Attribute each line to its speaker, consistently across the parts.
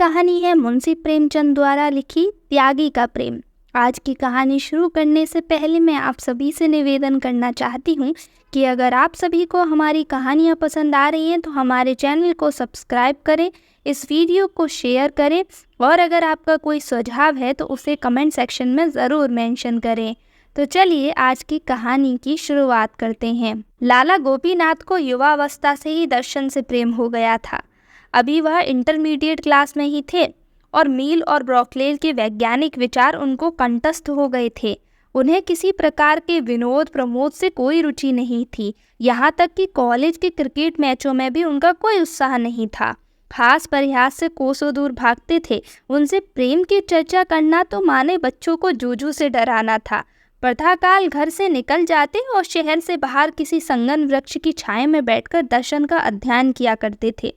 Speaker 1: कहानी है मुंशी प्रेमचंद द्वारा लिखी त्यागी का प्रेम। आज की कहानी शुरू करने से पहले मैं आप सभी से निवेदन करना चाहती हूँ कि अगर आप सभी को हमारी कहानियाँ पसंद आ रही हैं तो हमारे चैनल को सब्सक्राइब करें, इस वीडियो को शेयर करें और अगर आपका कोई सुझाव है तो उसे कमेंट सेक्शन में ज़रूर मेंशन करें। तो चलिए आज की कहानी की शुरुआत करते हैं। लाला गोपीनाथ को युवावस्था से ही दर्शन से प्रेम हो गया था। अभी वह इंटरमीडिएट क्लास में ही थे और मील और ब्रॉकलेल के वैज्ञानिक विचार उनको कंठस्थ हो गए थे। उन्हें किसी प्रकार के विनोद प्रमोद से कोई रुचि नहीं थी, यहाँ तक कि कॉलेज के क्रिकेट मैचों में भी उनका कोई उत्साह नहीं था। हास परिहास से कोसों दूर भागते थे। उनसे प्रेम की चर्चा करना तो माने बच्चों को जूजू से डराना था। प्रातःकाल घर से निकल जाते और शहर से बाहर किसी संगन वृक्ष की छाया में बैठकर दर्शन का अध्ययन किया करते थे।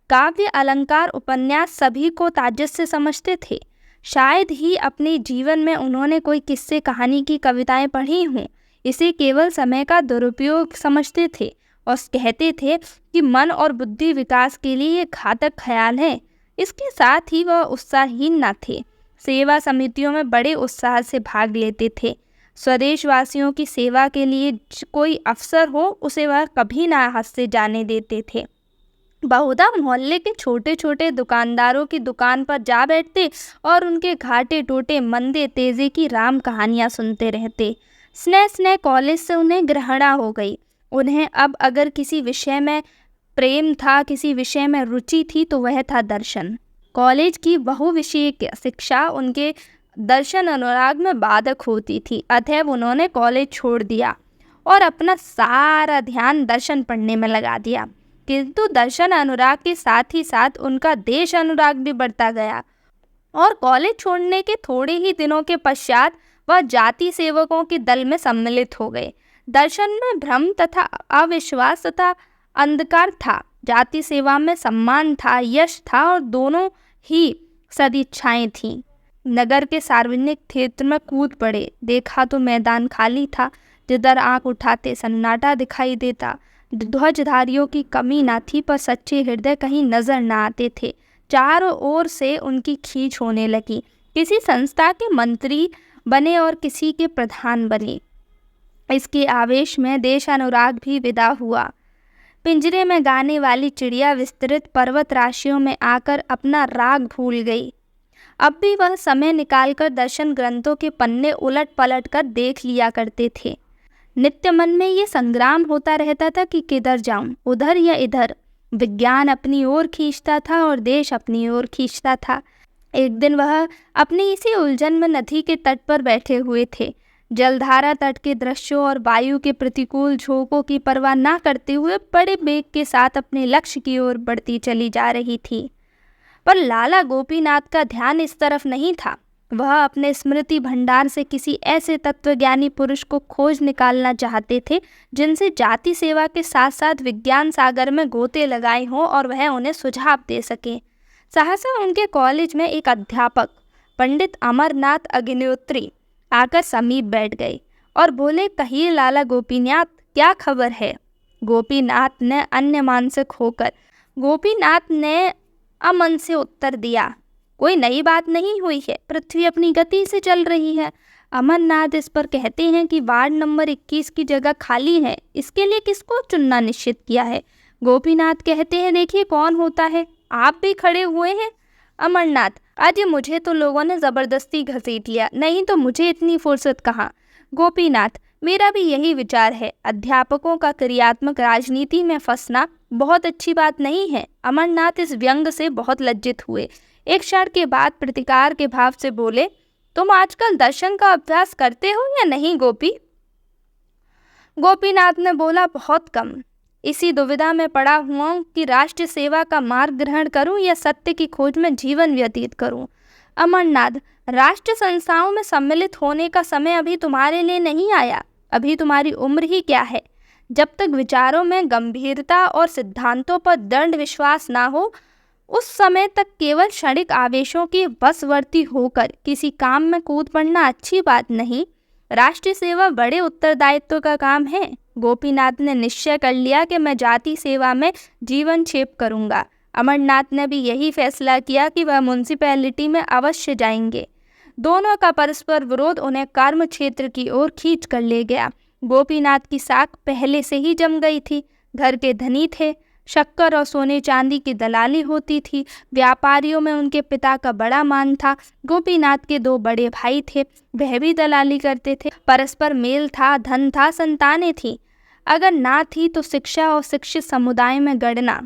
Speaker 1: काव्य, अलंकार, उपन्यास सभी को ताज्जुब से समझते थे। शायद ही अपने जीवन में उन्होंने कोई किस्से कहानी की कविताएं पढ़ी हों। इसे केवल समय का दुरुपयोग समझते थे और कहते थे कि मन और बुद्धि विकास के लिए ये घातक ख्याल है। इसके साथ ही वह उत्साहहीन न थे। सेवा समितियों में बड़े उत्साह से भाग लेते थे। स्वदेशवासियों की सेवा के लिए कोई अवसर हो उसे वह कभी ना हाथ से जाने देते थे। बहुधा मोहल्ले के छोटे छोटे दुकानदारों की दुकान पर जा बैठते और उनके घाटे टोटे मंदे तेजे की राम कहानियाँ सुनते रहते। स्नेह स्नेह कॉलेज से उन्हें ग्रहणा हो गई। उन्हें अब अगर किसी विषय में प्रेम था, किसी विषय में रुचि थी तो वह था दर्शन। कॉलेज की बहुविषयक शिक्षा उनके दर्शन अनुराग में बाधक होती थी, अतएव उन्होंने कॉलेज छोड़ दिया और अपना सारा ध्यान दर्शन पढ़ने में लगा दिया। किंतु दर्शन अनुराग के साथ ही साथ उनका देश अनुराग भी बढ़ता गया और कॉलेज छोड़ने के थोड़े ही दिनों के पश्चात वह जाति सेवकों के दल में सम्मिलित हो गए। दर्शन में भ्रम तथा अविश्वास तथा अंधकार था, जाति सेवा में सम्मान था, यश था और दोनों ही सदिच्छाएं थीं। नगर के सार्वजनिक क्षेत्र में कूद पड़े। देखा तो मैदान खाली था, जिधर आंख उठाते सन्नाटा दिखाई देता। ध्वजधारियों की कमी ना थी, पर सच्चे हृदय कहीं नजर ना आते थे। चारों ओर से उनकी खींच होने लगी। किसी संस्था के मंत्री बने और किसी के प्रधान बने। इसके आवेश में देश अनुराग भी विदा हुआ। पिंजरे में गाने वाली चिड़िया विस्तृत पर्वत राशियों में आकर अपना राग भूल गई। अब भी वह समय निकालकर दर्शन ग्रंथों के पन्ने उलट पलट कर देख लिया करते थे। नित्य मन में ये संग्राम होता रहता था कि किधर जाऊं, उधर या इधर। विज्ञान अपनी ओर खींचता था और देश अपनी ओर खींचता था। एक दिन वह अपनी इसी उलझन में नदी के तट पर बैठे हुए थे। जलधारा तट के दृश्यों और वायु के प्रतिकूल झोंकों की परवाह न करते हुए बड़े वेग के साथ अपने लक्ष्य की ओर बढ़ती चली जा रही थी। पर लाला गोपीनाथ का ध्यान इस तरफ नहीं था। वह अपने स्मृति भंडार से किसी ऐसे तत्वज्ञानी पुरुष को खोज निकालना चाहते थे जिनसे जाति सेवा के साथ साथ विज्ञान सागर में गोते लगाए हों और वह उन्हें सुझाव दे सके। सहसा उनके कॉलेज में एक अध्यापक पंडित अमरनाथ अग्निहोत्री आकर समीप बैठ गए और बोले, कहिए लाला गोपीनाथ, क्या खबर है? गोपीनाथ ने अमन से उत्तर दिया, कोई नई बात नहीं हुई है, पृथ्वी अपनी गति से चल रही है। अमरनाथ इस पर कहते हैं कि वार्ड नंबर 21 की जगह खाली है, इसके लिए किसको चुनना निश्चित किया है? गोपीनाथ कहते हैं, देखिए कौन होता है, आप भी खड़े हुए हैं। अमरनाथ, आज मुझे तो लोगों ने ज़बरदस्ती घसीट लिया, नहीं तो मुझे इतनी फुर्सत कहाँ। गोपीनाथ, मेरा भी यही विचार है, अध्यापकों का क्रियात्मक राजनीति में फंसना बहुत अच्छी बात नहीं है। अमरनाथ इस व्यंग से बहुत लज्जित हुए। एक क्षण के बाद प्रतिकार के भाव से बोले, तुम आजकल दर्शन का अभ्यास करते हो या नहीं गोपी? गोपीनाथ ने बोला, बहुत कम। इसी दुविधा में पड़ा हुआ हूं कि राष्ट्र सेवा का मार्ग ग्रहण करूं या सत्य की खोज में जीवन व्यतीत करूं। अमरनाथ, राष्ट्र संस्थाओं में सम्मिलित होने का समय अभी तुम्हारे लिए नहीं आया। अभी तुम्हारी उम्र ही क्या है। जब तक विचारों में गंभीरता और सिद्धांतों पर दृढ़ विश्वास ना हो, उस समय तक केवल क्षणिक आवेशों की वशवर्ती होकर किसी काम में कूद पड़ना अच्छी बात नहीं। राष्ट्रीय सेवा बड़े उत्तरदायित्व का काम है। गोपीनाथ ने निश्चय कर लिया कि मैं जाति सेवा में जीवन क्षेप करूंगा। अमरनाथ ने भी यही फैसला किया कि वह म्यूनिसिपैलिटी में अवश्य जाएंगे। दोनों का परस्पर विरोध उन्हें कर्म क्षेत्र की ओर खींच कर ले गया। गोपीनाथ की साख पहले से ही जम गई थी। घर के धनी थे, शक्कर और सोने चांदी की दलाली होती थी। व्यापारियों में उनके पिता का बड़ा मान था। गोपीनाथ के 2 बड़े भाई थे, वह भी दलाली करते थे। परस्पर मेल था, धन था, संतानें थी। अगर ना थी तो शिक्षा और शिक्षित समुदाय में गणना।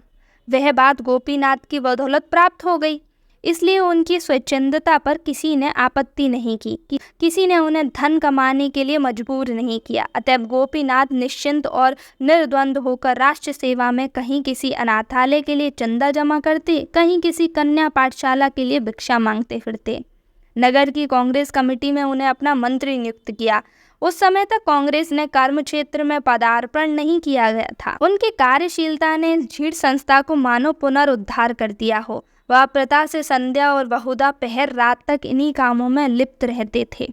Speaker 1: वह बात गोपीनाथ की बदौलत प्राप्त हो गई, इसलिए उनकी स्वच्छंदता पर किसी ने आपत्ति नहीं की। किसी ने उन्हें धन कमाने के लिए मजबूर नहीं किया। अतएव गोपीनाथ निश्चिंत और निर्द्वंद होकर राष्ट्र सेवा में कहीं किसी अनाथालय के लिए चंदा जमा करते, कहीं किसी कन्या पाठशाला के लिए भिक्षा मांगते फिरते। नगर की कांग्रेस कमेटी में उन्हें अपना मंत्री नियुक्त किया। उस समय तक कांग्रेस ने कर्म क्षेत्र में पदार्पण नहीं किया गया था। उनकी कार्यशीलता ने झीड़ संस्था को मानो पुनरुद्धार कर दिया हो। वह प्रथा से संध्या और बहुधा पहर रात तक इन्हीं कामों में लिप्त रहते थे।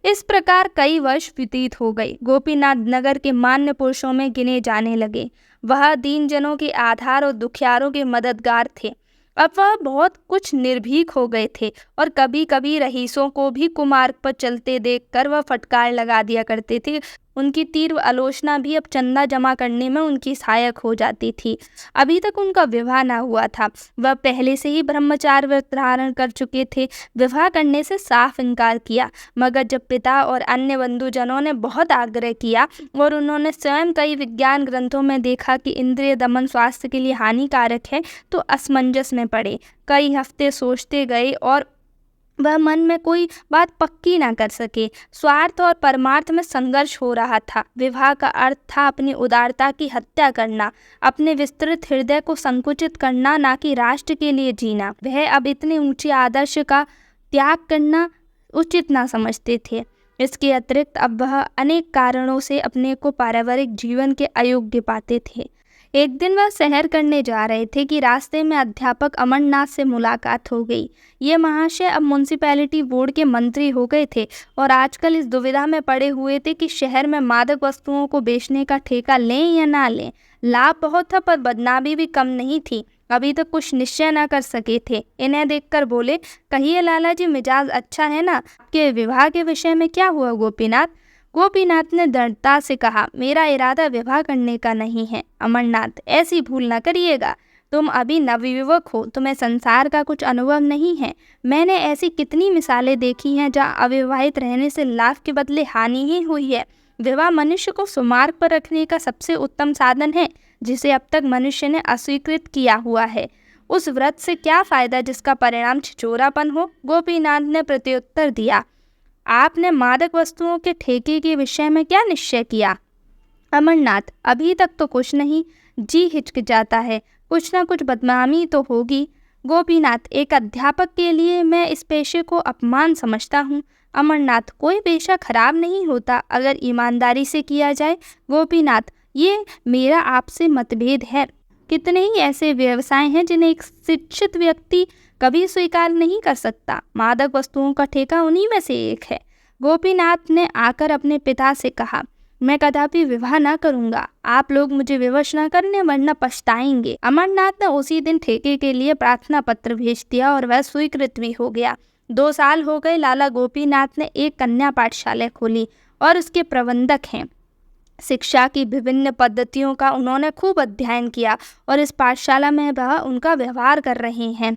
Speaker 1: इस प्रकार कई वर्ष व्यतीत हो गए। गोपीनाथ नगर के मान्य पुरुषों में गिने जाने लगे। वह दीन जनों के आधार और दुखियारों के मददगार थे। अब वह बहुत कुछ निर्भीक हो गए थे और कभी कभी रईसों को भी कुमार्ग पर चलते देखकर वह फटकार लगा दिया करते थे। उनकी तीव्र आलोचना भी अब चंदा जमा करने में उनकी सहायक हो जाती थी। अभी तक उनका विवाह न हुआ था। वह पहले से ही ब्रह्मचार्य व्रत धारण कर चुके थे। विवाह करने से साफ इनकार किया, मगर जब पिता और अन्य बंधुजनों ने बहुत आग्रह किया और उन्होंने स्वयं कई विज्ञान ग्रंथों में देखा कि इंद्रिय दमन स्वास्थ्य के लिए हानिकारक है, तो असमंजस में पड़े। कई हफ्ते सोचते गए और वह मन में कोई बात पक्की ना कर सके। स्वार्थ और परमार्थ में संघर्ष हो रहा था। विवाह का अर्थ था अपनी उदारता की हत्या करना, अपने विस्तृत हृदय को संकुचित करना, ना कि राष्ट्र के लिए जीना। वह अब इतने ऊंचे आदर्श का त्याग करना उचित ना समझते थे। इसके अतिरिक्त अब वह अनेक कारणों से अपने को पारिवारिक जीवन के अयोग्य पाते थे। एक दिन वह सैर करने जा रहे थे कि रास्ते में अध्यापक अमरनाथ से मुलाकात हो गई। ये महाशय अब म्यूनिसिपैलिटी बोर्ड के मंत्री हो गए थे और आजकल इस दुविधा में पड़े हुए थे कि शहर में मादक वस्तुओं को बेचने का ठेका लें या ना लें। लाभ बहुत था पर बदनामी भी कम नहीं थी। अभी तक कुछ निश्चय न कर सके थे। इन्हें देखकर बोले, कहिए लाला जी, मिजाज अच्छा है ना? आपके विवाह के विषय में क्या हुआ गोपीनाथ? गोपीनाथ ने दृढ़ता से कहा, मेरा इरादा विवाह करने का नहीं है अमरनाथ, ऐसी भूल न करिएगा। तुम अभी नवयुवक हो, तुम्हें संसार का कुछ अनुभव नहीं है। मैंने ऐसी कितनी मिसालें देखी हैं जहाँ अविवाहित रहने से लाभ के बदले हानि ही हुई है। विवाह मनुष्य को सुमार्ग पर रखने का सबसे उत्तम साधन है, जिसे अब तक मनुष्य ने अस्वीकृत किया हुआ है। उस व्रत से क्या फायदा जिसका परिणाम छिचोरापन हो? गोपीनाथ ने प्रत्युत्तर दिया, आपने मादक वस्तुओं के ठेके के विषय में क्या निश्चय किया? अमरनाथ, अभी तक तो कुछ नहीं। जी हिचकिचाता है, कुछ ना कुछ बदनामी तो होगी। गोपीनाथ, एक अध्यापक के लिए मैं इस पेशे को अपमान समझता हूँ। अमरनाथ, कोई पेशा खराब नहीं होता अगर ईमानदारी से किया जाए। गोपीनाथ, ये मेरा आपसे मतभेद है। कितने ही ऐसे व्यवसाय हैं जिन्हें एक शिक्षित व्यक्ति कभी स्वीकार नहीं कर सकता। मादक वस्तुओं का ठेका उन्हीं में से एक है। गोपीनाथ ने आकर अपने पिता से कहा, मैं कदापि विवाह न करूंगा। आप लोग मुझे विवश न करने, वरना पछताएंगे। अमरनाथ ने उसी दिन ठेके के लिए प्रार्थना पत्र भेज दिया और वह स्वीकृत भी हो गया। 2 साल हो गए। लाला गोपीनाथ ने एक कन्या पाठशाला खोली और उसके प्रबंधक हैं। शिक्षा की विभिन्न पद्धतियों का उन्होंने खूब अध्ययन किया और इस पाठशाला में वह उनका व्यवहार कर रहे हैं।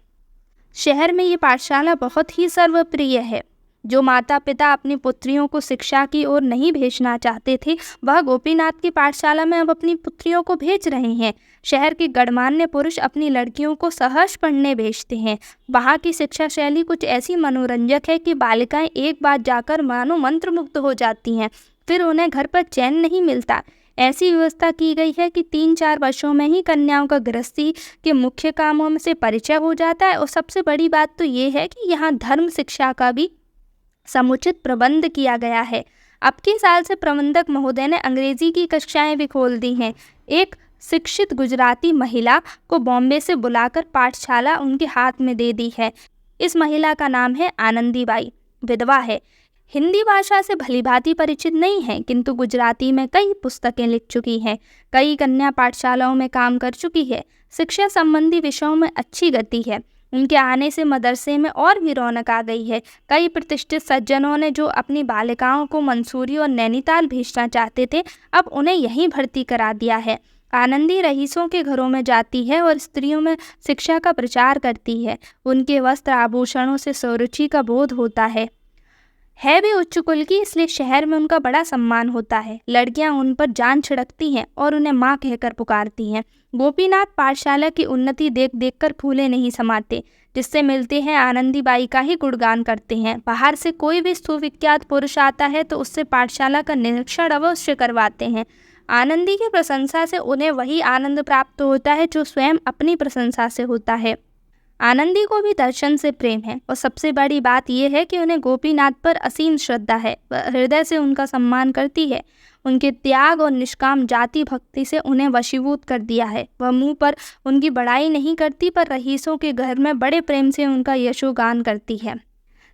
Speaker 1: शहर में ये पाठशाला बहुत ही सर्वप्रिय है। जो माता पिता अपनी पुत्रियों को शिक्षा की ओर नहीं भेजना चाहते थे, वह गोपीनाथ की पाठशाला में अब अपनी पुत्रियों को भेज रहे हैं। शहर के गणमान्य पुरुष अपनी लड़कियों को सहर्ष पढ़ने भेजते हैं। वहाँ की शिक्षा शैली कुछ ऐसी मनोरंजक है कि बालिकाएं एक बार जाकर मानो मंत्रमुग्ध हो जाती हैं, फिर उन्हें घर पर चैन नहीं मिलता। ऐसी व्यवस्था की गई है कि 3-4 वर्षों में ही कन्याओं का गृहस्थी के मुख्य कामों में से परिचय हो जाता है। और सबसे बड़ी बात तो ये है कि यहाँ धर्म शिक्षा का भी समुचित प्रबंध किया गया है। अब के साल से प्रबंधक महोदय ने अंग्रेजी की कक्षाएं भी खोल दी हैं। एक शिक्षित गुजराती महिला को बॉम्बे से बुलाकर पाठशाला उनके हाथ में दे दी है। इस महिला का नाम है आनंदीबाई, विधवा है। हिंदी भाषा से भलीभांति परिचित नहीं हैं, किंतु गुजराती में कई पुस्तकें लिख चुकी हैं, कई कन्या पाठशालाओं में काम कर चुकी है। शिक्षा संबंधी विषयों में अच्छी गति है। उनके आने से मदरसे में और भी रौनक आ गई है। कई प्रतिष्ठित सज्जनों ने जो अपनी बालिकाओं को मंसूरी और नैनीताल भेजना चाहते थे, अब उन्हें यहीं भर्ती करा दिया है। आनंदी रईसों के घरों में जाती है और स्त्रियों में शिक्षा का प्रचार करती है। उनके वस्त्र आभूषणों से स्वरुचि का बोध होता है भी उच्च कुल की, इसलिए शहर में उनका बड़ा सम्मान होता है। लड़कियां उन पर जान छिड़कती हैं और उन्हें माँ कहकर पुकारती हैं। गोपीनाथ पाठशाला की उन्नति देख देखकर फूले नहीं समाते। जिससे मिलते हैं आनंदीबाई का ही गुणगान करते हैं। बाहर से कोई भी सुविख्यात पुरुष आता है तो उससे पाठशाला का निरीक्षण अवश्य करवाते हैं। आनंदी की प्रशंसा से उन्हें वही आनंद प्राप्त होता है जो स्वयं अपनी प्रशंसा से होता है। आनंदी को भी दर्शन से प्रेम है और सबसे बड़ी बात यह है कि उन्हें गोपीनाथ पर असीम श्रद्धा है। वह हृदय से उनका सम्मान करती है। उनके त्याग और निष्काम जाति भक्ति से उन्हें वशीभूत कर दिया है। वह मुंह पर उनकी बड़ाई नहीं करती, पर रईसों के घर में बड़े प्रेम से उनका यशोगान करती है।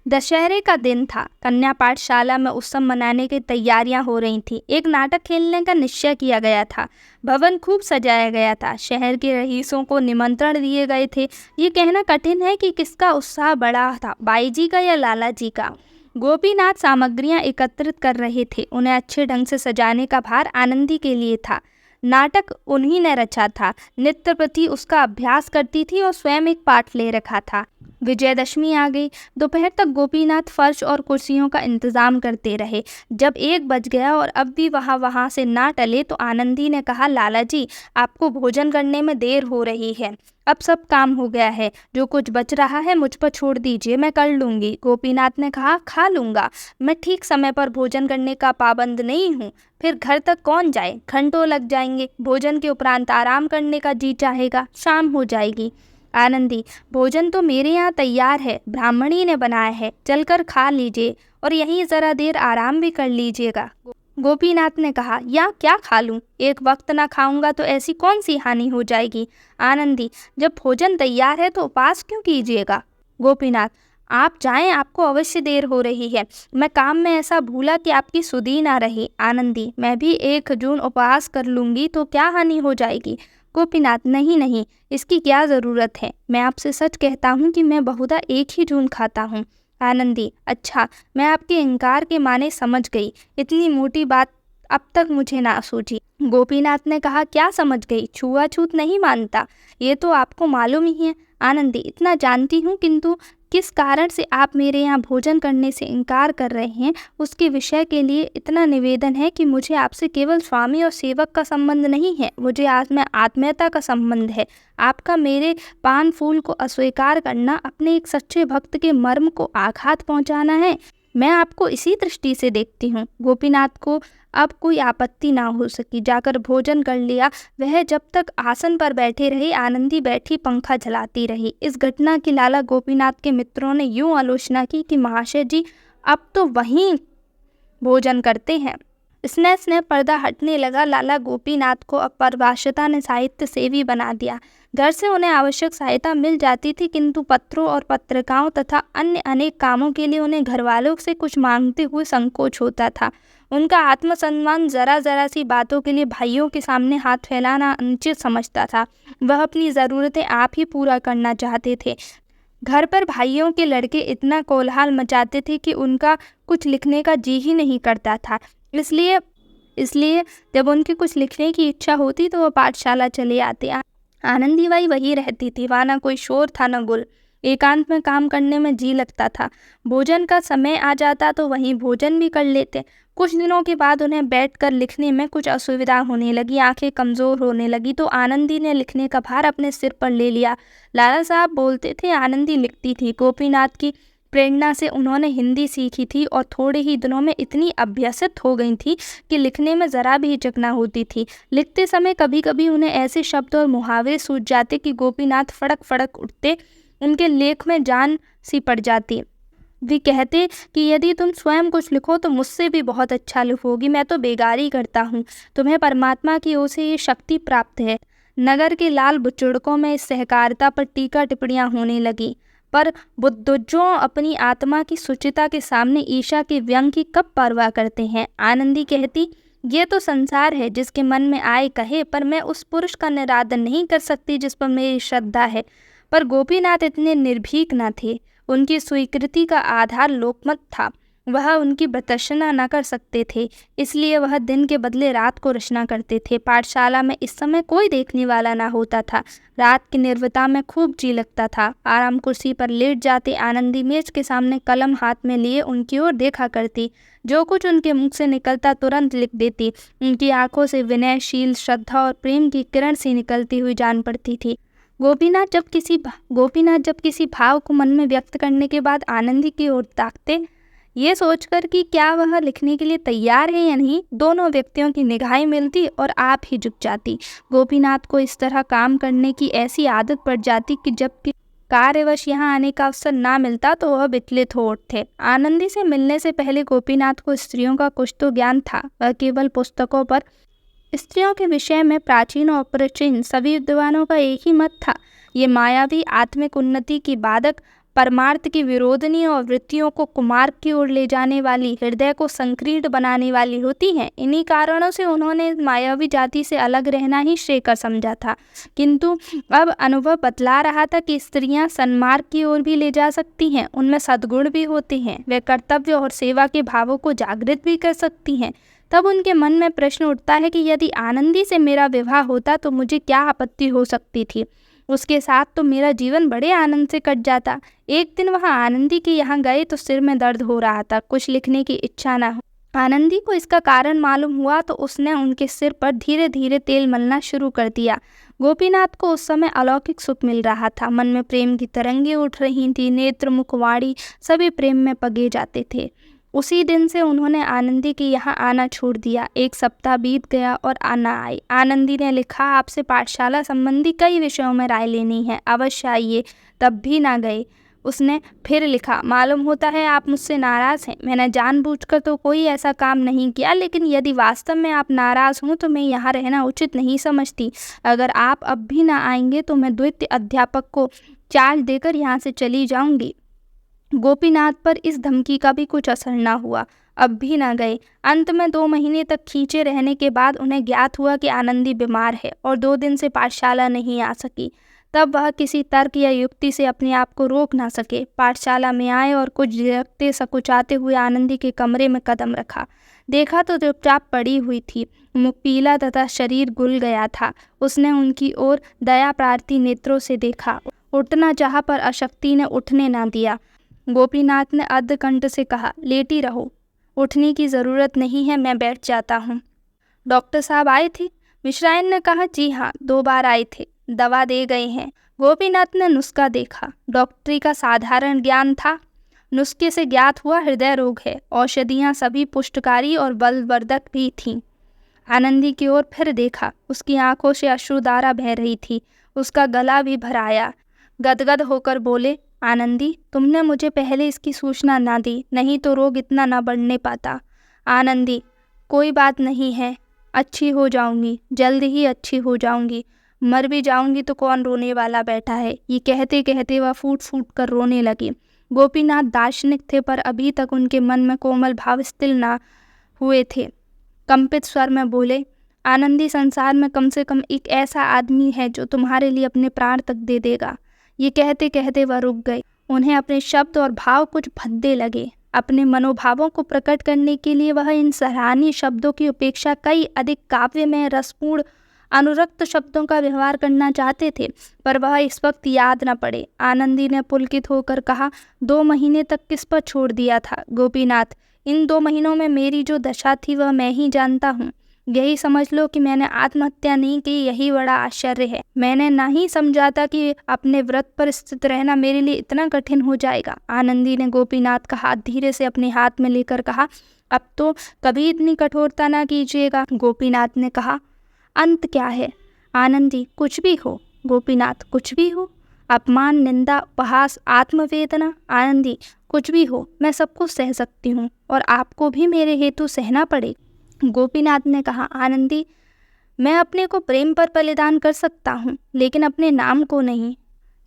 Speaker 1: दशहरे का दिन था। कन्या पाठशाला में उत्सव मनाने की तैयारियां हो रही थी। एक नाटक खेलने का निश्चय किया गया था। भवन खूब सजाया गया था। शहर के रईसों को निमंत्रण दिए गए थे। ये कहना कठिन है कि किसका उत्साह बड़ा था, बाई जी का या लाला जी का। गोपीनाथ सामग्रियां एकत्रित कर रहे थे। उन्हें अच्छे ढंग से सजाने का भार आनंदी के लिए था। नाटक उन्हीं ने रचा था। नित्य प्रति उसका अभ्यास करती थी और स्वयं एक पाठ ले रखा था। विजयदशमी आ गई। दोपहर तक गोपीनाथ फर्श और कुर्सियों का इंतजाम करते रहे। जब 1 बज गया और अब भी वहाँ से ना टले तो आनंदी ने कहा, लाला जी, आपको भोजन करने में देर हो रही है। अब सब काम हो गया है। जो कुछ बच रहा है मुझ पर छोड़ दीजिए, मैं कर लूँगी। गोपीनाथ ने कहा, खा लूँगा। मैं ठीक समय पर भोजन करने का पाबंद नहीं हूँ। फिर घर तक कौन जाए, घंटों लग जाएंगे। भोजन के उपरांत आराम करने का जी चाहेगा, शाम हो जाएगी। आनंदी, भोजन तो मेरे यहाँ तैयार है, ब्राह्मणी ने बनाया है, चलकर खा लीजिए और यहीं ज़रा देर आराम भी कर लीजिएगा। गोपीनाथ ने कहा, या क्या खा लूँ? एक वक्त ना खाऊंगा तो ऐसी कौन सी हानि हो जाएगी। आनंदी, जब भोजन तैयार है तो उपवास क्यों कीजिएगा? गोपीनाथ, आप जाएं, आपको अवश्य देर हो रही है। मैं काम में ऐसा भूला कि आपकी सुधी ना रही। आनंदी, मैं भी 1 जून उपवास कर लूँगी तो क्या हानि हो जाएगी? गोपीनाथ, नहीं नहीं, इसकी क्या ज़रूरत है। मैं आपसे सच कहता हूँ कि मैं बहुधा 1 ही जून खाता हूँ। आनंदी, अच्छा, मैं आपके इनकार के माने समझ गई। इतनी मोटी बात अब तक मुझे ना सूझी। गोपीनाथ ने कहा, क्या समझ गई? छुआछूत नहीं मानता, ये तो आपको मालूम ही है। आनंदी, इतना जानती हूँ, किंतु किस कारण से आप मेरे यहाँ भोजन करने से इनकार कर रहे हैं, उसके विषय के लिए इतना निवेदन है कि मुझे आपसे केवल स्वामी और सेवक का संबंध नहीं है, मुझे आत्मीयता का संबंध है। आपका मेरे पान फूल को अस्वीकार करना अपने एक सच्चे भक्त के मर्म को आघात पहुँचाना है। मैं आपको इसी दृष्टि से देखती हूँ। गोपीनाथ को अब कोई आपत्ति ना हो सकी। जाकर भोजन कर लिया। वह जब तक आसन पर बैठे रहे, आनंदी बैठी पंखा जलाती रही। इस घटना की लाला गोपीनाथ के मित्रों ने यूं आलोचना की कि महाशय जी, अब तो वहीं भोजन करते हैं। स्नेह स्नेह पर्दा हटने लगा। लाला गोपीनाथ को अपरभाषिता ने साहित्य सेवी बना दिया। घर से उन्हें आवश्यक सहायता मिल जाती थी, किंतु पत्रों और पत्रिकाओं तथा अन्य अनेक कामों के लिए उन्हें घरवालों से कुछ मांगते हुए संकोच होता था। उनका आत्मसम्मान जरा सी बातों के लिए भाइयों के सामने हाथ फैलाना अनुचित समझता था। वह अपनी ज़रूरतें आप ही पूरा करना चाहते थे। घर पर भाइयों के लड़के इतना कोलाहल मचाते थे कि उनका कुछ लिखने का जी ही नहीं करता था। इसलिए जब उनकी कुछ लिखने की इच्छा होती तो वह पाठशाला चले आते। आनंदीबाई वही रहती थी। वहाँ न कोई शोर था न गुल। एकांत में काम करने में जी लगता था। भोजन का समय आ जाता तो वहीं भोजन भी कर लेते। कुछ दिनों के बाद उन्हें बैठकर लिखने में कुछ असुविधा होने लगी, आंखें कमज़ोर होने लगी, तो आनंदी ने लिखने का भार अपने सिर पर ले लिया। लाला साहब बोलते थे, आनंदी लिखती थी। गोपीनाथ की प्रेरणा से उन्होंने हिंदी सीखी थी और थोड़े ही दिनों में इतनी अभ्यसित हो गई थी कि लिखने में ज़रा भी हिचक ना होती थी। लिखते समय कभी कभी उन्हें ऐसे शब्द और मुहावरे सूझ जाते कि गोपीनाथ फड़क फड़क उठते। उनके लेख में जान सी पड़ जाती। वे कहते कि यदि तुम स्वयं कुछ लिखो तो मुझसे भी बहुत अच्छा लिखोगी। मैं तो बेगारी करता हूँ, तुम्हें परमात्मा की ओर से ये शक्ति प्राप्त है। नगर के लाल बुचुड़कों में इस सहकारिता पर टीका टिप्पणियाँ होने लगी। पर बुद्धुजों अपनी आत्मा की शुचिता के सामने ईशा के व्यंग की कब परवाह करते हैं। आनंदी कहती, ये तो संसार है, जिसके मन में आए कहे, पर मैं उस पुरुष का निरादर नहीं कर सकती जिस पर मेरी श्रद्धा है। पर गोपीनाथ इतने निर्भीक न थे। उनकी स्वीकृति का आधार लोकमत था। वह उनकी प्रदर्शना न कर सकते थे, इसलिए वह दिन के बदले रात को रचना करते थे। पाठशाला में इस समय कोई देखने वाला ना होता था। रात की निर्भरता में खूब जी लगता था। आराम कुर्सी पर लेट जाते आनंदी मेज के सामने कलम हाथ में लिए उनकी ओर देखा करती। जो कुछ उनके मुख से निकलता तुरंत लिख देती। उनकी आंखों से विनयशील श्रद्धा और प्रेम की किरण सी निकलती हुई जान पड़ती थी। गोपीनाथ जब किसी भाव को मन में व्यक्त करने के बाद आनंदी की ओर ताकते, ये सोचकर कि क्या वह लिखने के लिए तैयार है या नहीं, दोनों व्यक्तियों की निगाहें मिलती और आप ही झुक जाती। गोपीनाथ को इस तरह काम करने की ऐसी आदत पड़ जाती कि जब कार्यवश यहाँ आने का अवसर ना मिलता तो वह विचलित हो उठते। आनंदी से मिलने से पहले गोपीनाथ को स्त्रियों का कुछ तो ज्ञान था। वह केवल पुस्तकों पर स्त्रियों के विषय में प्राचीन और प्राचीन सभी विद्वानों का एक ही मत था। ये मायावी आत्मिक उन्नति की बाधक, परमार्थ की विरोधनी और वृत्तियों को कुमार्ग की ओर ले जाने वाली, हृदय को संकीर्ण बनाने वाली होती हैं। इन्हीं कारणों से उन्होंने मायावी जाति से अलग रहना ही श्रेयकर समझा था। किंतु अब अनुभव बतला रहा था कि स्त्रियां सन्मार्ग की ओर भी ले जा सकती हैं। उनमें सद्गुण भी होते हैं। वे कर्तव्य और सेवा के भावों को जागृत भी कर सकती हैं। तब उनके मन में प्रश्न उठता है कि यदि आनंदी से मेरा विवाह होता तो मुझे क्या आपत्ति हो सकती थी। उसके साथ तो मेरा जीवन बड़े आनंद से कट जाता। एक दिन वह आनंदी के यहाँ गए तो सिर में दर्द हो रहा था। कुछ लिखने की इच्छा न हो। आनंदी को इसका कारण मालूम हुआ तो उसने उनके सिर पर धीरे धीरे तेल मलना शुरू कर दिया। गोपीनाथ को उस समय अलौकिक सुख मिल रहा था। मन में प्रेम की तरंगें उठ रही थी। नेत्र, मुख, वाणी सभी प्रेम में पगे जाते थे। उसी दिन से उन्होंने आनंदी के यहाँ आना छोड़ दिया। एक सप्ताह बीत गया और आना आई। आनंदी ने लिखा, आपसे पाठशाला संबंधी कई विषयों में राय लेनी है, अवश्य आइए। तब भी ना गए। उसने फिर लिखा, मालूम होता है आप मुझसे नाराज़ हैं। मैंने जानबूझकर तो कोई ऐसा काम नहीं किया, लेकिन यदि वास्तव में आप नाराज़ हों तो मैं यहाँ रहना उचित नहीं समझती। अगर आप अब भी ना आएंगे तो मैं द्वितीय अध्यापक को चार्ज देकर यहाँ से चली जाऊँगी। गोपीनाथ पर इस धमकी का भी कुछ असर न हुआ। अब भी न गए। अंत में 2 महीने तक खींचे रहने के बाद उन्हें ज्ञात हुआ कि आनंदी बीमार है और 2 दिन से पाठशाला नहीं आ सकी। तब वह किसी तर्क या युक्ति से अपने आप को रोक ना सके। पाठशाला में आए और कुछ झिझकते सकुचाते हुए आनंदी के कमरे में कदम रखा। देखा तो चुपचाप पड़ी हुई थी। मुख पीला तथा शरीर गुल गया था। उसने उनकी ओर दया प्रार्थी नेत्रों से देखा। उठना चाहा पर अशक्ति ने उठने ना दिया। गोपीनाथ ने अर्धकंठ से कहा, लेटी रहो, उठने की ज़रूरत नहीं है, मैं बैठ जाता हूँ। डॉक्टर साहब आए थे? मिश्रायन ने कहा, जी हाँ, 2 बार आए थे, दवा दे गए हैं। गोपीनाथ ने नुस्खा देखा। डॉक्टरी का साधारण ज्ञान था। नुस्खे से ज्ञात हुआ हृदय रोग है। औषधियाँ सभी पुष्टकारी और बलवर्धक भी थीं। आनंदी की ओर फिर देखा। उसकी आंखों से अश्रुधारा बह रही थी। उसका गला भी भर आया। गदगद होकर बोले, आनंदी, तुमने मुझे पहले इसकी सूचना ना दी, नहीं तो रोग इतना ना बढ़ने पाता। आनंदी, कोई बात नहीं है, अच्छी हो जाऊंगी, जल्द ही अच्छी हो जाऊंगी। मर भी जाऊंगी तो कौन रोने वाला बैठा है। ये कहते कहते वह फूट फूट कर रोने लगी। गोपीनाथ दार्शनिक थे, पर अभी तक उनके मन में कोमल भाव स्थिर ना हुए थे। कंपित स्वर में बोले, आनंदी, संसार में कम से कम एक ऐसा आदमी है जो तुम्हारे लिए अपने प्राण तक दे देगा। ये कहते कहते वह रुक गए। उन्हें अपने शब्द और भाव कुछ भद्दे लगे। अपने मनोभावों को प्रकट करने के लिए वह इन सराहनीय शब्दों की अपेक्षा कई अधिक काव्य में रसपूर्ण अनुरक्त शब्दों का व्यवहार करना चाहते थे, पर वह इस वक्त याद न पड़े। आनंदी ने पुलकित होकर कहा, 2 महीने तक किस पर छोड़ दिया था गोपीनाथ? इन 2 महीनों में मेरी जो दशा थी वह मैं ही जानता हूँ। यही समझ लो कि मैंने आत्महत्या नहीं की, यही बड़ा आश्चर्य है। मैंने नहीं समझा था कि अपने व्रत पर स्थित रहना मेरे लिए इतना कठिन हो जाएगा। आनंदी ने गोपीनाथ का हाथ धीरे से अपने हाथ में लेकर कहा, अब तो कभी इतनी कठोरता ना कीजिएगा। गोपीनाथ ने कहा, अंत क्या है? आनंदी, कुछ भी हो। गोपीनाथ, कुछ भी हो? अपमान, निंदा, उपहास, आत्मवेदना? आनंदी, कुछ भी हो, मैं सब कुछ सह सकती हूँ और आपको भी मेरे हेतु सहना पड़े। गोपीनाथ ने कहा, आनंदी, मैं अपने को प्रेम पर बलिदान कर सकता हूँ, लेकिन अपने नाम को नहीं।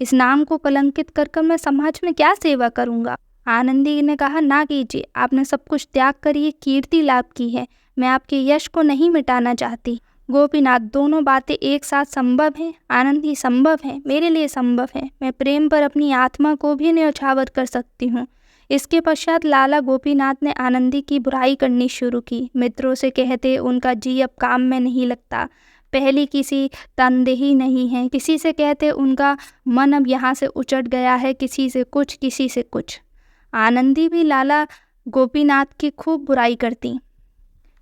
Speaker 1: इस नाम को कलंकित कर कर मैं समाज में क्या सेवा करूँगा। आनंदी ने कहा, ना कीजिए, आपने सब कुछ त्याग कर ये कीर्ति लाभ की है। मैं आपके यश को नहीं मिटाना चाहती। गोपीनाथ, दोनों बातें एक साथ संभव हैं? आनंदी, संभव है, मेरे लिए संभव है। मैं प्रेम पर अपनी आत्मा को भी न्यौछावर कर सकती हूँ। इसके पश्चात लाला गोपीनाथ ने आनंदी की बुराई करनी शुरू की। मित्रों से कहते उनका जी अब काम में नहीं लगता, पहली किसी तनदेही नहीं है। किसी से कहते उनका मन अब यहाँ से उचट गया है, किसी से कुछ, किसी से कुछ। आनंदी भी लाला गोपीनाथ की खूब बुराई करती।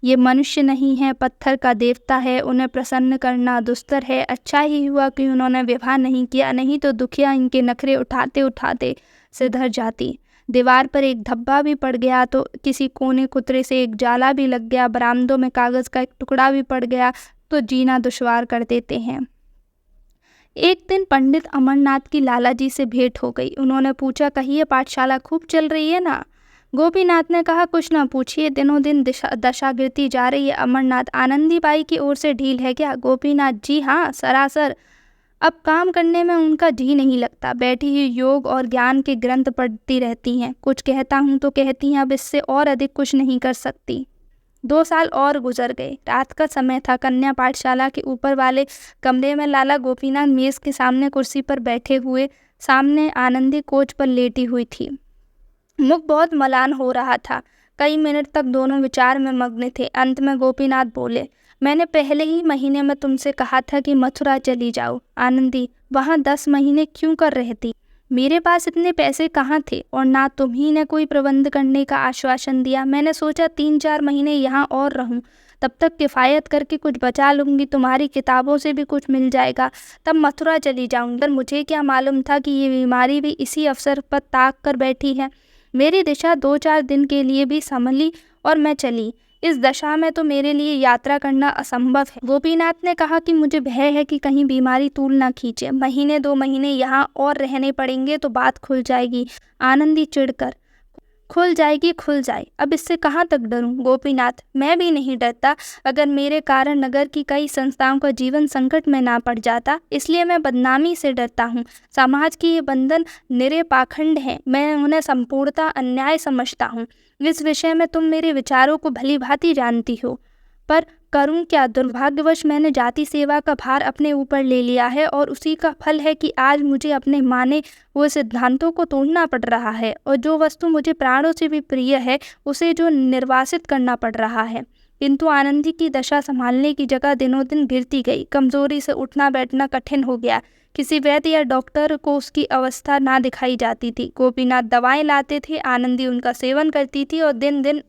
Speaker 1: ये मनुष्य नहीं है, पत्थर का देवता है, उन्हें प्रसन्न करना दुस्तर है। अच्छा ही हुआ कि उन्होंने विवाह नहीं किया, नहीं तो दुखिया इनके नखरे उठाते उठाते सिधर जाती। दीवार पर एक धब्बा भी पड़ गया तो किसी कोने कुतरे से एक जाला भी लग गया, बरामदों में कागज़ का एक टुकड़ा भी पड़ गया तो जीना दुश्वार कर देते हैं। एक दिन पंडित अमरनाथ की लाला जी से भेंट हो गई। उन्होंने पूछा, कहिए पाठशाला खूब चल रही है ना? गोपीनाथ ने कहा, कुछ ना पूछिए, दिनों दिन दशा गिरती जा रही है। अमरनाथ, आनंदी बाई की ओर से ढील है क्या? गोपीनाथ, जी हाँ, सरासर। अब काम करने में उनका जी नहीं लगता, बैठी ही योग और ज्ञान के ग्रंथ पढ़ती रहती हैं। कुछ कहता हूँ तो कहती हैं अब इससे और अधिक कुछ नहीं कर सकती। 2 साल और गुजर गए। रात का समय था। कन्या पाठशाला के ऊपर वाले कमरे में लाला गोपीनाथ मेज़ के सामने कुर्सी पर बैठे हुए, सामने आनंदी कोच पर लेटी हुई थी। मुख बहुत मलान हो रहा था। कई मिनट तक दोनों विचार में मग्न थे। अंत में गोपीनाथ बोले, मैंने पहले ही महीने में तुमसे कहा था कि मथुरा चली जाओ। आनंदी, वहाँ 10 महीने क्यों कर रहती? मेरे पास इतने पैसे कहाँ थे, और ना तुम ही ने कोई प्रबंध करने का आश्वासन दिया। मैंने सोचा 3-4 महीने यहाँ और रहूं, तब तक किफ़ायत करके कुछ बचा लूँगी, तुम्हारी किताबों से भी कुछ मिल जाएगा, तब मथुरा चली जाऊँगी। पर मुझे क्या मालूम था कि ये बीमारी भी इसी अवसर पर ताक कर बैठी है। मेरी दिशा 2-4 दिन के लिए भी संभली और मैं चली। इस दशा में तो मेरे लिए यात्रा करना असंभव है। गोपीनाथ ने कहा कि मुझे भय है कि कहीं बीमारी तूल ना खींचे। महीने 2 महीने यहाँ और रहने पड़ेंगे तो बात खुल जाएगी। आनंदी चिढ़कर, खुल जाएगी, खुल जाए, अब इससे कहाँ तक डरूं? गोपीनाथ, मैं भी नहीं डरता, अगर मेरे कारण नगर की कई संस्थाओं का जीवन संकट में ना पड़ जाता, इसलिए मैं बदनामी से डरता हूँ। समाज की ये बंधन निरे पाखंड हैं, मैं उन्हें संपूर्णतः अन्याय समझता हूँ। इस विषय में तुम मेरे विचारों को भली भांति जानती हो, पर करूं क्या? दुर्भाग्यवश मैंने जाति सेवा का भार अपने ऊपर ले लिया है, और उसी का फल है कि आज मुझे अपने माने हुए सिद्धांतों को तोड़ना पड़ रहा है, और जो वस्तु मुझे प्राणों से भी प्रिय है उसे जो निर्वासित करना पड़ रहा है। किंतु आनंदी की दशा संभालने की जगह दिनों दिन गिरती गई। कमजोरी से उठना बैठना कठिन हो गया। किसी वैद्य या डॉक्टर को उसकी अवस्था ना दिखाई जाती थी। गोपीनाथ दवाएं लाते थे, आनंदी उनका सेवन करती थी और दिन दिन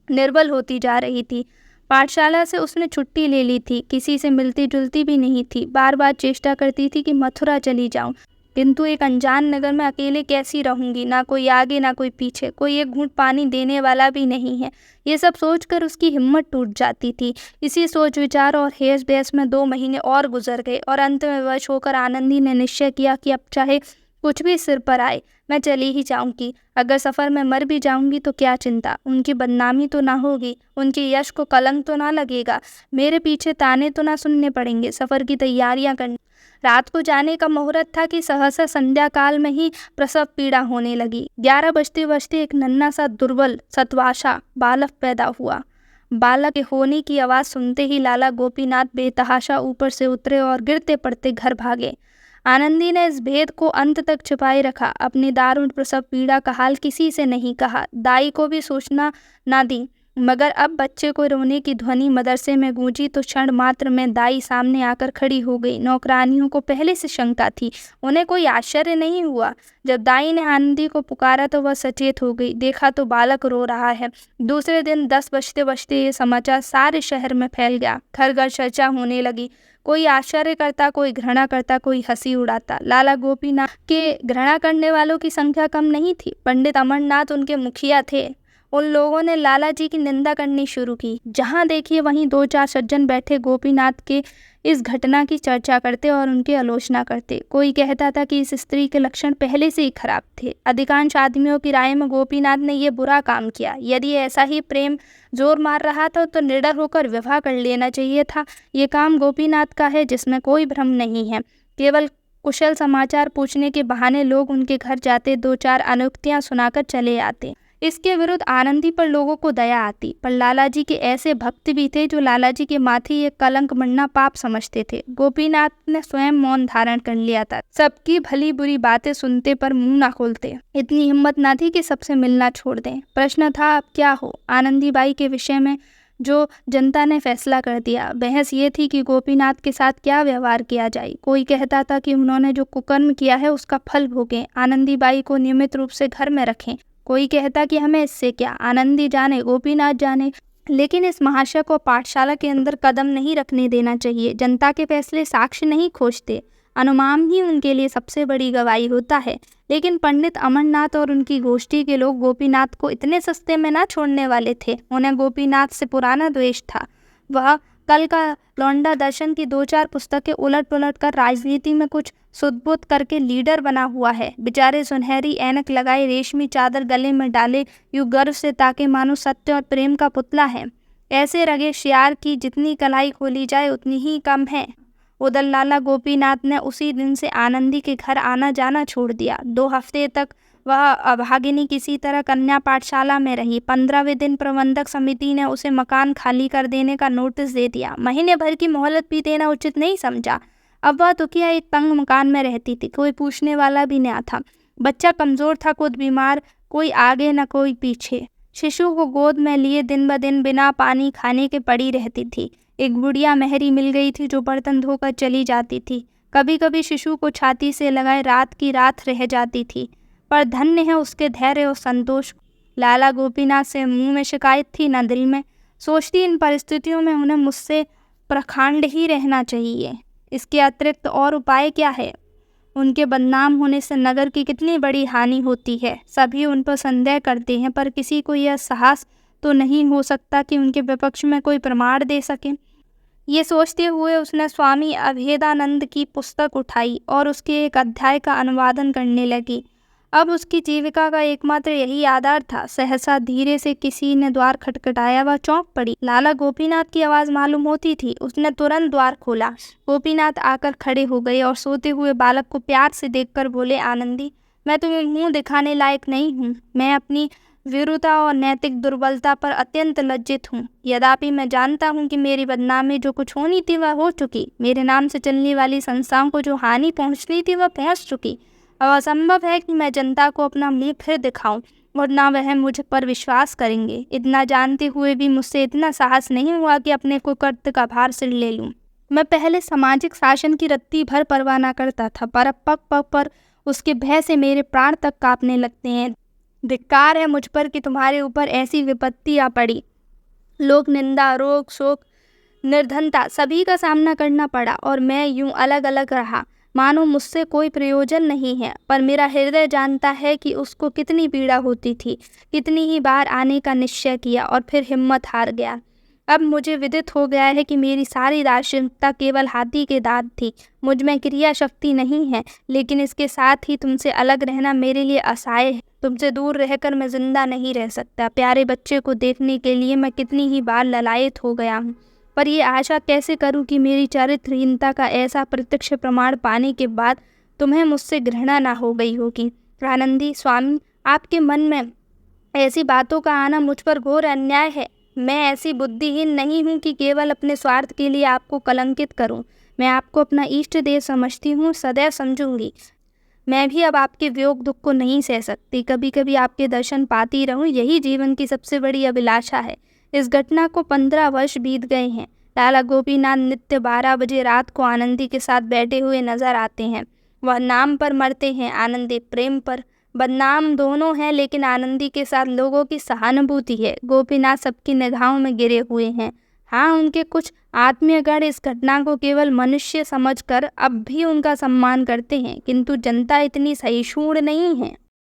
Speaker 1: निर्बल होती जा रही थी। पाठशाला से उसने छुट्टी ले ली थी, किसी से मिलती जुलती भी नहीं थी। बार बार चेष्टा करती थी कि मथुरा चली जाऊं, किंतु एक अनजान नगर में अकेले कैसी रहूंगी? ना कोई आगे ना कोई पीछे, कोई एक घूंट पानी देने वाला भी नहीं है। ये सब सोचकर उसकी हिम्मत टूट जाती थी। इसी सोच विचार और हेस बहस में 2 महीने और गुजर गए, और अंत में वश होकर आनंदी ने निश्चय किया कि अब चाहे कुछ भी सिर पर आए, मैं चली ही जाऊंगी। अगर सफ़र में मर भी जाऊंगी तो क्या चिंता, उनकी बदनामी तो ना होगी, उनके यश को कलंक तो ना लगेगा, मेरे पीछे ताने तो ना सुनने पड़ेंगे। सफ़र की तैयारियां करनी। रात को जाने का मुहूर्त था कि सहसा संध्या काल में ही प्रसव पीड़ा होने लगी। 11 बजते बजते एक नन्हा सा दुर्बल सतवाशा बालक पैदा हुआ। बालक के होने की आवाज़ सुनते ही लाला गोपीनाथ बेतहाशा ऊपर से उतरे और गिरते पड़ते घर भागे। आनंदी ने इस भेद को अंत तक छिपाए रखा। अपनी दारुण प्रसव पीड़ा का हाल किसी से नहीं कहा, दाई को भी सूचना ना दी। मगर अब बच्चे को रोने की ध्वनि मदरसे में गूंजी तो क्षण मात्र में दाई सामने आकर खड़ी हो गई। नौकरानियों को पहले से शंका थी, उन्हें कोई आश्चर्य नहीं हुआ। जब दाई ने आनंदी को पुकारा तो वह सचेत हो गई। देखा तो बालक रो रहा है। दूसरे दिन 10 बजते बजते ये समाचार सारे शहर में फैल गया। घर घर चर्चा होने लगी। कोई आश्चर्य करता, कोई घृणा करता, कोई हंसी उड़ाता। लाला गोपीनाथ के घृणा करने वालों की संख्या कम नहीं थी। पंडित अमरनाथ उनके मुखिया थे। उन लोगों ने लाला जी की निंदा करनी शुरू की। जहां देखिए वहीं 2-4 सज्जन बैठे गोपीनाथ के इस घटना की चर्चा करते और उनकी आलोचना करते। कोई कहता था कि इस स्त्री के लक्षण पहले से ही खराब थे। अधिकांश आदमियों की राय में गोपीनाथ ने ये बुरा काम किया। यदि ऐसा ही प्रेम जोर मार रहा था तो निडर होकर विवाह कर लेना चाहिए था। ये काम गोपीनाथ का है, जिसमें कोई भ्रम नहीं है। केवल कुशल समाचार पूछने के बहाने लोग उनके घर जाते, 2-4 अनुक्तियां सुनाकर चले आते। इसके विरुद्ध आनंदी पर लोगों को दया आती, पर लालाजी के ऐसे भक्त भी थे जो लालाजी के माथे ये कलंक मढ़ना पाप समझते थे। गोपीनाथ ने स्वयं मौन धारण कर लिया था, सबकी भली बुरी बातें सुनते पर मुंह ना खोलते। इतनी हिम्मत ना थी कि सबसे मिलना छोड़ दें। प्रश्न था अब क्या हो। आनंदी बाई के विषय में जो जनता ने फैसला कर दिया। बहस ये थी कि गोपीनाथ के साथ क्या व्यवहार किया जाए। कोई कहता था कि उन्होंने जो कुकर्म किया है उसका फल भोगें, आनंदी बाई को नियमित रूप से घर में रखें। कोई कहता कि हमें इससे क्या, आनंदी जाने, गोपीनाथ जाने, लेकिन इस महाशय को पाठशाला के अंदर कदम नहीं रखने देना चाहिए। जनता के फैसले साक्ष्य नहीं खोजते, अनुमान ही उनके लिए सबसे बड़ी गवाही होता है। लेकिन पंडित अमरनाथ और उनकी गोष्ठी के लोग गोपीनाथ को इतने सस्ते में ना छोड़ने वाले थे। उन्हें गोपीनाथ से पुराना द्वेष था। वह कल का लौंडा दर्शन की 2-4 पुस्तकें उलट पुलट कर राजनीति में कुछ सुदबुद करके लीडर बना हुआ है। बेचारे सुनहरी ऐनक लगाए, रेशमी चादर गले में डाले, यूं गर्व से ताके मानो सत्य और प्रेम का पुतला है। ऐसे रगे शियार की जितनी कलाई खोली जाए उतनी ही कम है। उधर लाला गोपीनाथ ने उसी दिन से आनंदी के घर आना जाना छोड़ दिया। 2 हफ्ते तक वह अभागिनी किसी तरह कन्या पाठशाला में रही। 15वें दिन प्रबंधक समिति ने उसे मकान खाली कर देने का नोटिस दे दिया। महीने भर की मोहलत भी देना उचित नहीं समझा। अब वह दुखिया एक तंग मकान में रहती थी, कोई पूछने वाला भी न था। बच्चा कमज़ोर था, खुद बीमार, कोई आगे न कोई पीछे। शिशु को गोद में लिए दिन ब दिन बिना पानी खाने के पड़ी रहती थी। एक बुढ़िया मेहरी मिल गई थी जो बर्तन धोकर चली जाती थी। कभी कभी शिशु को छाती से लगाए रात की रात रह जाती थी, पर धन्य है उसके धैर्य और संतोष। लाला गोपीनाथ से मुंह में शिकायत थी न दिल में। सोचती इन परिस्थितियों में उन्हें मुझसे प्रखंड ही रहना चाहिए। इसके अतिरिक्त और उपाय क्या है। उनके बदनाम होने से नगर की कितनी बड़ी हानि होती है। सभी उन पर संदेह करते हैं, पर किसी को यह साहस तो नहीं हो सकता कि उनके विपक्ष में कोई प्रमाण दे सके। ये सोचते हुए उसने स्वामी अभेदानंद की पुस्तक उठाई और उसके एक अध्याय का अनुवादन करने लगी। अब उसकी जीविका का एकमात्र यही आधार था। सहसा धीरे से किसी ने द्वार खटखटाया। वह चौंक पड़ी। लाला गोपीनाथ की आवाज़ मालूम होती थी। उसने तुरंत द्वार खोला। गोपीनाथ आकर खड़े हो गए और सोते हुए बालक को प्यार से देखकर बोले, आनंदी, मैं तुम्हें मुँह दिखाने लायक नहीं हूँ। मैं अपनी वीरता और नैतिक दुर्बलता पर अत्यंत लज्जित हूँ। यद्यपि मैं जानता हूँ कि मेरी बदनामी जो कुछ होनी थी वह हो चुकी। मेरे नाम से चलने वाली संस्थाओं को जो हानि पहुँचनी थी वह पहुँच चुकी। अब असंभव है कि मैं जनता को अपना मुंह फिर दिखाऊं और ना वह मुझ पर विश्वास करेंगे। इतना जानते हुए भी मुझसे इतना साहस नहीं हुआ कि अपने कुकृत्य का भार सिर ले लूं। मैं पहले सामाजिक शासन की रत्ती भर परवाह न करता था, पर अब पग पग पर उसके भय से मेरे प्राण तक कांपने लगते हैं। धिक्कार है मुझ पर कि तुम्हारे ऊपर ऐसी विपत्ति आ पड़ी। लोक निंदा, रोग, शोक, निर्धनता सभी का सामना करना पड़ा और मैं यूं अलग अलग रहा मानो मुझसे कोई प्रयोजन नहीं है। पर मेरा हृदय जानता है कि उसको कितनी पीड़ा होती थी। कितनी ही बार आने का निश्चय किया और फिर हिम्मत हार गया। अब मुझे विदित हो गया है कि मेरी सारी दार्शनिकता केवल हाथी के दांत थी। मुझ में क्रिया शक्ति नहीं है, लेकिन इसके साथ ही तुमसे अलग रहना मेरे लिए असहाय है। तुमसे दूर रहकर मैं जिंदा नहीं रह सकता। प्यारे बच्चे को देखने के लिए मैं कितनी ही बार ललायत हो गया हूँ, पर ये आशा कैसे करूं कि मेरी चरित्रहीनता का ऐसा प्रत्यक्ष प्रमाण पाने के बाद तुम्हें मुझसे घृणा ना हो गई होगी। आनंदी, स्वामी, आपके मन में ऐसी बातों का आना मुझ पर घोर अन्याय है। मैं ऐसी बुद्धिहीन नहीं हूँ कि केवल अपने स्वार्थ के लिए आपको कलंकित करूँ। मैं आपको अपना इष्ट देव समझती हूँ, सदैव समझूंगी। मैं भी अब आपके वियोग दुख को नहीं सह सकती। कभी कभी आपके दर्शन पाती रहूं, यही जीवन की सबसे बड़ी अभिलाषा है। इस घटना को 15 वर्ष बीत गए हैं। लाला गोपीनाथ नित्य 12 बजे रात को आनंदी के साथ बैठे हुए नजर आते हैं। वह नाम पर मरते हैं, आनंदी प्रेम पर। बदनाम दोनों हैं, लेकिन आनंदी के साथ लोगों की सहानुभूति है। गोपीनाथ सबकी निगाहों में गिरे हुए हैं। हाँ, उनके कुछ आत्मीयगण इस घटना को केवल मनुष्य समझकर अब भी उनका सम्मान करते हैं, किंतु जनता इतनी सहिष्णु नहीं है।